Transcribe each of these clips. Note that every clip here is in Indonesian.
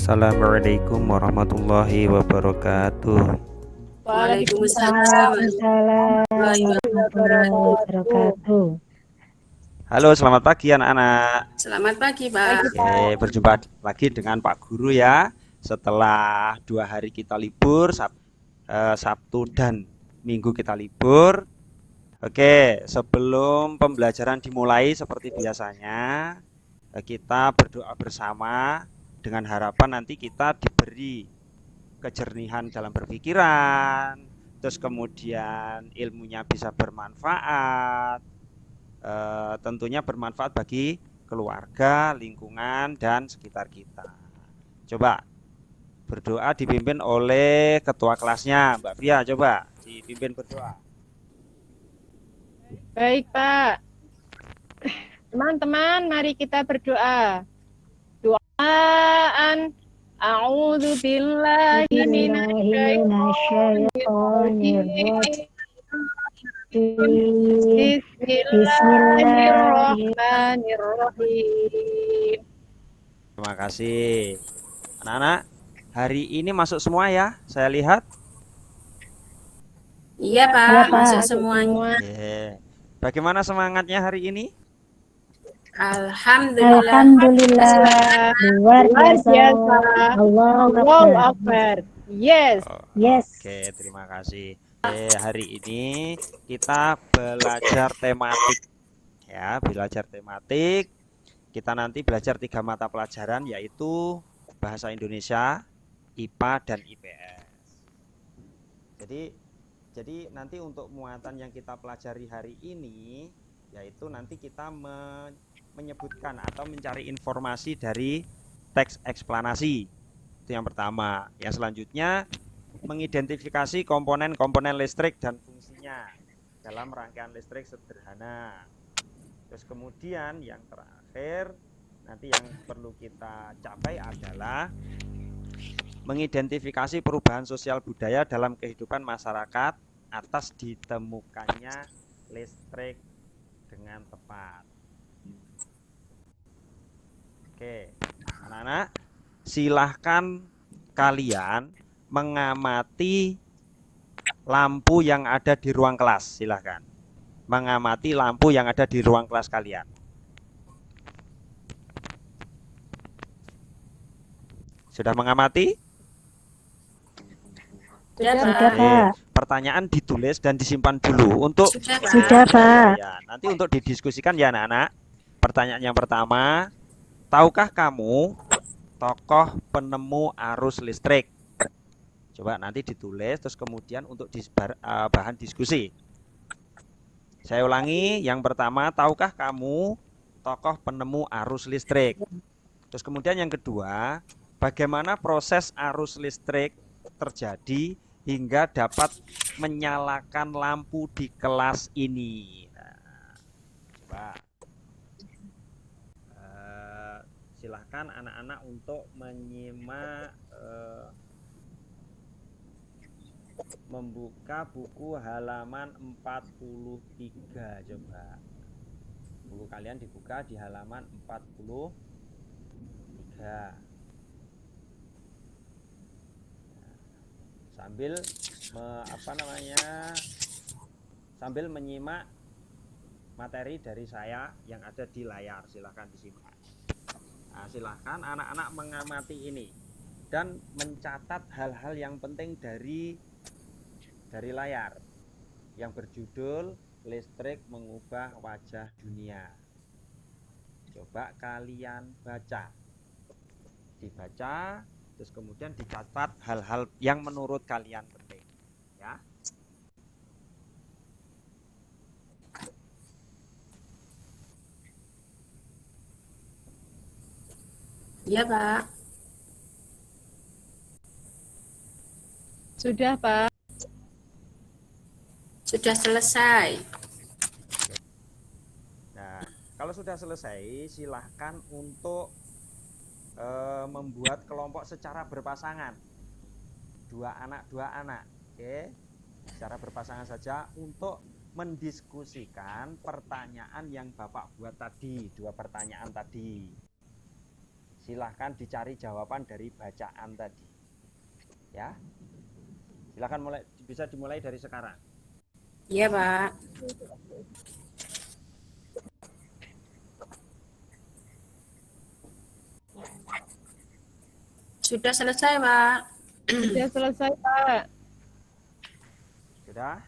Assalamualaikum warahmatullahi wabarakatuh. Waalaikumsalam warahmatullahi wabarakatuh. Halo, selamat pagi anak-anak. Selamat pagi, Pak. Oke, berjumpa lagi dengan Pak Guru ya. Setelah 2 hari kita libur, Sabtu dan Minggu kita libur. Oke, sebelum pembelajaran dimulai seperti biasanya, kita berdoa bersama dengan harapan nanti kita diberi kejernihan dalam berpikiran, terus kemudian ilmunya bisa bermanfaat, tentunya bermanfaat bagi keluarga, lingkungan, dan sekitar kita. Coba berdoa dipimpin oleh ketua kelasnya, Mbak Fia. Coba dipimpin berdoa. Baik, Pak. Teman-teman, mari kita berdoa. Doaan A'udzu billahi minasyaitonir rajim. Bismillahirrahmanirrahim. Terima kasih. Anak-anak, hari ini masuk semua ya, saya lihat. Iya, Pak. Masuk semuanya. Yeah. Bagaimana semangatnya hari ini? Alhamdulillah. Luar biasa. Allahu Akbar. Yes. Oke, terima kasih. Hari ini kita belajar tematik. Ya, belajar tematik. Kita nanti belajar 3 mata pelajaran, yaitu Bahasa Indonesia, IPA, dan IPS. Jadi nanti untuk muatan yang kita pelajari hari ini, yaitu nanti kita menyebutkan atau mencari informasi dari teks eksplanasi. Itu yang pertama. Yang selanjutnya, mengidentifikasi komponen-komponen listrik dan fungsinya dalam rangkaian listrik sederhana. Terus kemudian yang terakhir, nanti yang perlu kita capai adalah mengidentifikasi perubahan sosial budaya dalam kehidupan masyarakat atas ditemukannya listrik dengan tepat. Oke, anak-anak, silahkan kalian mengamati lampu yang ada di ruang kelas. Silahkan mengamati lampu yang ada di ruang kelas kalian. Sudah mengamati? Sudah, Pak. Pertanyaan ditulis dan disimpan dulu untuk Sudah, Pak. ya, nanti untuk didiskusikan ya anak-anak. Pertanyaan yang pertama, tahukah kamu tokoh penemu arus listrik? Coba nanti ditulis, terus kemudian untuk bahan diskusi. Saya ulangi, yang pertama, tahukah kamu tokoh penemu arus listrik? Terus kemudian yang kedua, bagaimana proses arus listrik terjadi hingga dapat menyalakan lampu di kelas ini? Nah, coba silahkan anak-anak untuk menyimak, membuka buku halaman 43. Coba buku kalian dibuka di halaman 43. Sambil menyimak materi dari saya yang ada di layar. Silahkan disimak. Nah, silahkan anak-anak mengamati ini dan mencatat hal-hal yang penting dari layar yang berjudul Listrik Mengubah Wajah Dunia. Coba kalian baca, dibaca, terus kemudian dicatat hal-hal yang menurut kalian penting, ya. Iya, Pak. Sudah, Pak. Sudah selesai. Nah, kalau sudah selesai, silahkan untuk membuat kelompok secara berpasangan, 2 anak. Oke, secara berpasangan saja untuk mendiskusikan pertanyaan yang Bapak buat tadi, 2 pertanyaan tadi. silahkan dicari jawaban dari bacaan tadi. Ya, silahkan bisa dimulai dari sekarang. Iya, Pak. Sudah selesai, Pak. Sudah selesai, Pak. Sudah?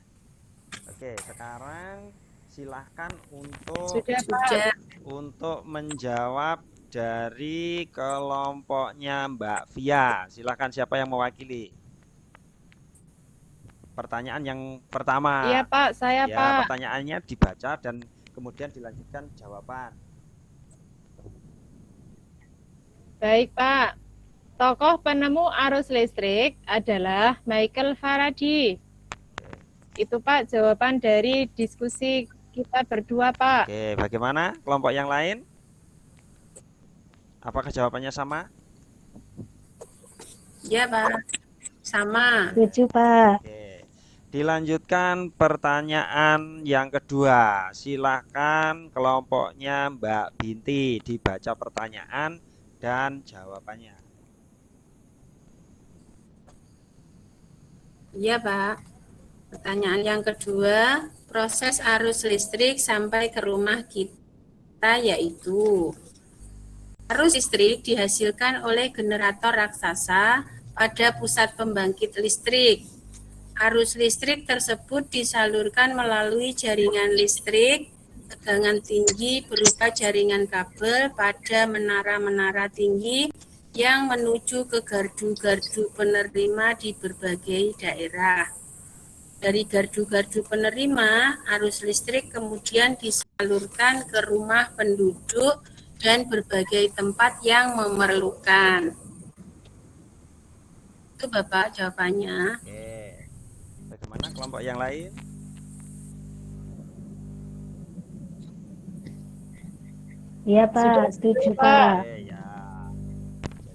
Oke, sekarang silahkan Sudah. untuk menjawab dari kelompoknya Mbak Via. Silahkan, siapa yang mewakili? Pertanyaan yang pertama. Iya, Pak, saya, Ya, Pak. pertanyaannya dibaca dan kemudian dilanjutkan jawaban. Baik, Pak. Tokoh penemu arus listrik adalah Michael Faraday. Itu, Pak, jawaban dari diskusi kita berdua, Pak. Oke, bagaimana kelompok yang lain? Apakah jawabannya sama? Iya, Pak. Sama. Setuju, Pak. Oke. Dilanjutkan pertanyaan yang kedua. Silahkan kelompoknya Mbak Binti dibaca pertanyaan dan jawabannya. Iya, Pak. Pertanyaan yang kedua, proses arus listrik sampai ke rumah kita yaitu arus listrik dihasilkan oleh generator raksasa pada pusat pembangkit listrik. Arus listrik tersebut disalurkan melalui jaringan listrik tegangan tinggi berupa jaringan kabel pada menara-menara tinggi yang menuju ke gardu-gardu penerima di berbagai daerah. Dari gardu-gardu penerima, arus listrik kemudian disalurkan ke rumah penduduk dan berbagai tempat yang memerlukan. Itu Bapak jawabannya. Oke. Bagaimana kelompok yang lain? Iya, Pak. Setuju, Pak. Oke, ya.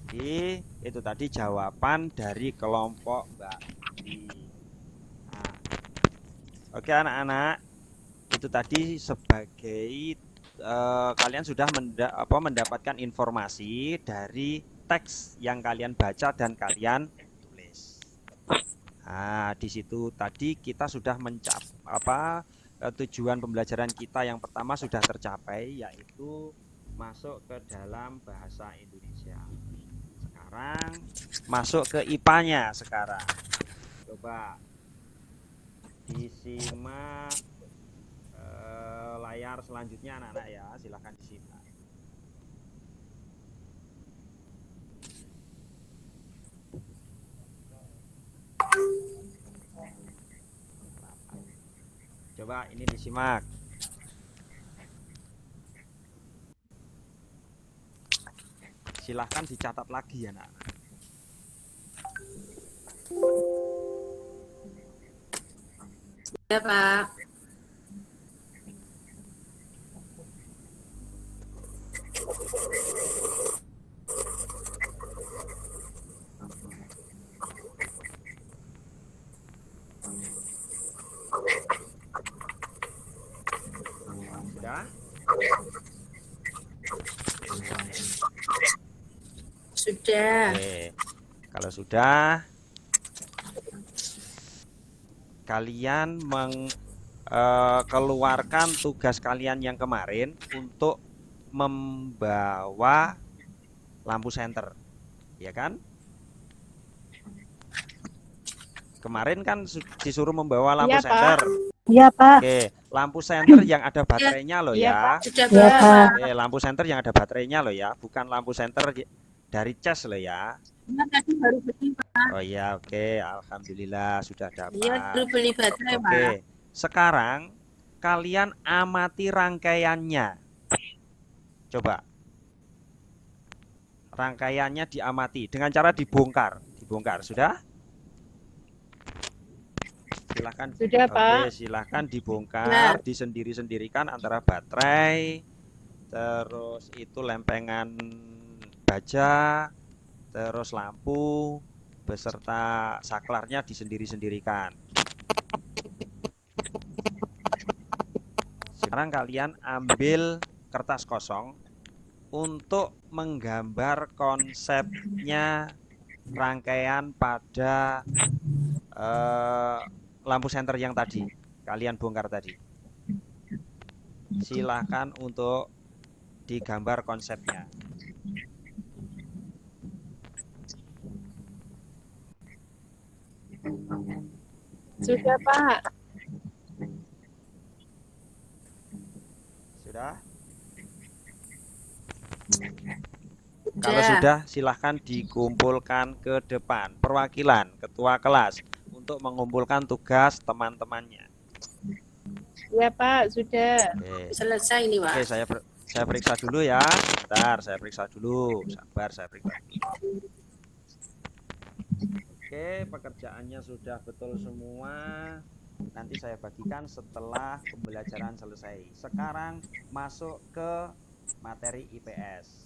Jadi itu tadi jawaban dari kelompok Mbak Binti. Nah, oke anak-anak, itu tadi sebagai kalian sudah mendapatkan informasi dari teks yang kalian baca dan kalian tulis. Nah, di situ tadi kita sudah tujuan pembelajaran kita yang pertama sudah tercapai, yaitu masuk ke dalam bahasa Indonesia. Sekarang masuk ke IPA-nya sekarang. Coba disimak layar selanjutnya anak-anak ya, silahkan disimak. Coba ini disimak. Silahkan dicatat lagi ya anak-anak. Ya, Pak. Sudah? Sudah. Oke. Kalau sudah, kalian keluarkan tugas kalian yang kemarin untuk membawa lampu senter, ya kan? Kemarin kan disuruh membawa lampu Iya, Pak. senter. Iya, Pak. Oke, lampu senter yang ada baterainya loh Iya, ya. Pak. Sudah, Iya, Pak. Pak. Oke, lampu senter yang ada baterainya loh ya, bukan lampu senter dari cas loh ya. Iya, tadi baru beli, Pak. Oh iya, oke, alhamdulillah sudah Iya, dapat. baru beli baterai, Pak. Oke, sekarang kalian amati rangkaiannya. Coba. Rangkaiannya diamati dengan cara dibongkar. Dibongkar, sudah? Silahkan. Sudah, Pak. Oke, silahkan dibongkar, disendiri-sendirikan antara baterai, terus itu lempengan baja, terus lampu, beserta saklarnya disendiri-sendirikan. Sekarang kalian ambil kertas kosong untuk menggambar konsepnya rangkaian pada lampu senter yang tadi kalian bongkar tadi. Silakan untuk digambar konsepnya. Sudah, Pak. Sudah? Kalau sudah, silahkan dikumpulkan ke depan perwakilan ketua kelas untuk mengumpulkan tugas teman-temannya. Ya, Pak, sudah. Oke. Selesai ini, Pak. Oke, saya periksa dulu ya. Bentar, saya periksa dulu. Sabar, saya periksa dulu. Oke, pekerjaannya sudah betul semua. Nanti saya bagikan setelah pembelajaran selesai. Sekarang masuk ke materi IPS.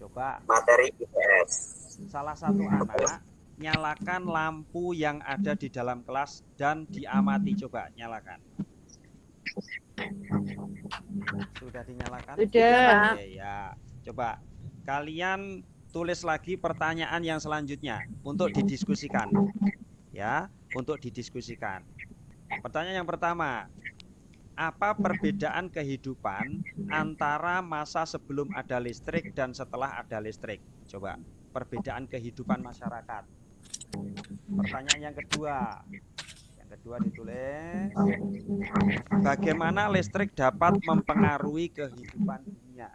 Coba materi IPS. Salah satu anak nyalakan lampu yang ada di dalam kelas dan diamati. Coba nyalakan. Sudah dinyalakan? Sudah. Oke, ya. Coba kalian tulis lagi pertanyaan yang selanjutnya untuk didiskusikan. Ya, untuk didiskusikan. Pertanyaan yang pertama, apa perbedaan kehidupan antara masa sebelum ada listrik dan setelah ada listrik? Coba, perbedaan kehidupan masyarakat. Pertanyaan yang kedua ditulis, bagaimana listrik dapat mempengaruhi kehidupan dunia?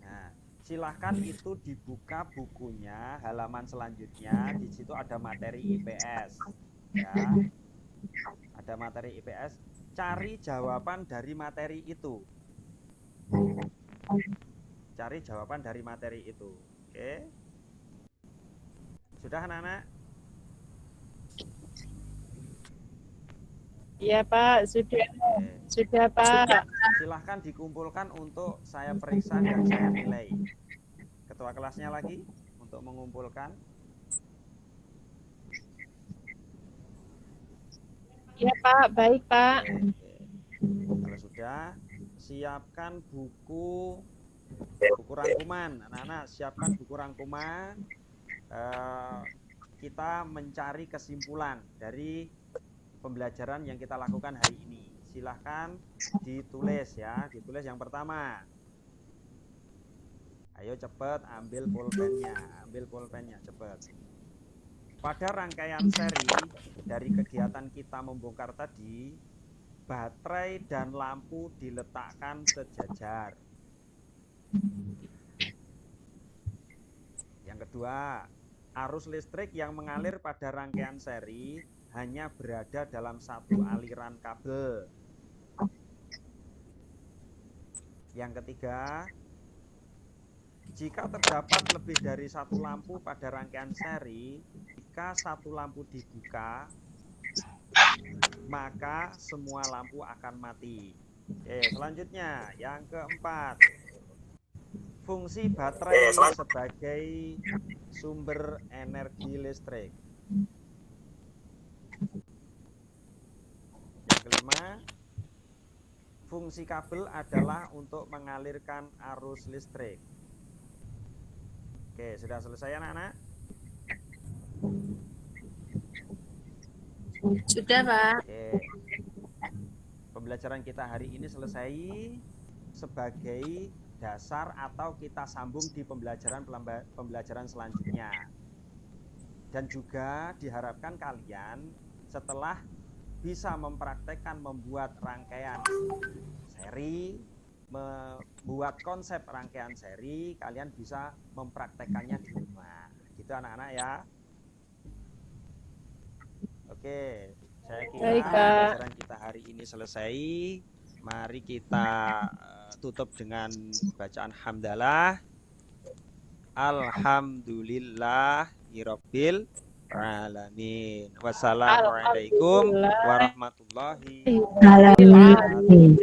Nah, silahkan itu dibuka bukunya halaman selanjutnya. Di situ ada materi IPS, ya. Ada materi IPS. Cari jawaban dari materi itu. Cari jawaban dari materi itu. Oke. Sudah, anak-anak? Iya, Pak, sudah. Oke. Sudah, Pak. Silahkan dikumpulkan untuk saya periksa dan saya nilai. Ketua kelasnya lagi untuk mengumpulkan. Iya, Pak, baik, Pak. Oke. Kalau sudah, siapkan buku rangkuman. Anak-anak, siapkan buku rangkuman. Kita mencari kesimpulan dari pembelajaran yang kita lakukan hari ini. Silahkan ditulis ya. Ditulis yang pertama. Ayo cepet ambil pulpennya, cepet. Pada rangkaian seri dari kegiatan kita membongkar tadi, baterai dan lampu diletakkan sejajar. Yang kedua, arus listrik yang mengalir pada rangkaian seri hanya berada dalam satu aliran kabel. Yang ketiga, jika terdapat lebih dari satu lampu pada rangkaian seri, jika satu lampu dibuka, maka semua lampu akan mati. Oke, selanjutnya yang keempat, fungsi baterai sebagai sumber energi listrik. Yang kelima, fungsi kabel adalah untuk mengalirkan arus listrik. Oke, sudah selesai anak-anak? Sudah, Pak. Oke. Pembelajaran kita hari ini selesai sebagai dasar atau kita sambung di pembelajaran selanjutnya. Dan juga diharapkan kalian setelah bisa mempraktekkan membuat rangkaian seri, membuat konsep rangkaian seri, kalian bisa mempraktekannya di rumah. Gitu anak-anak ya. Oke, saya kira pembelajaran kita hari ini selesai. Mari kita tutup dengan bacaan hamdalah. Alhamdulillahirabbil alamin. Wassalamualaikum warahmatullahi wabarakatuh.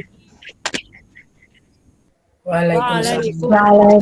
Waalaikumsalam.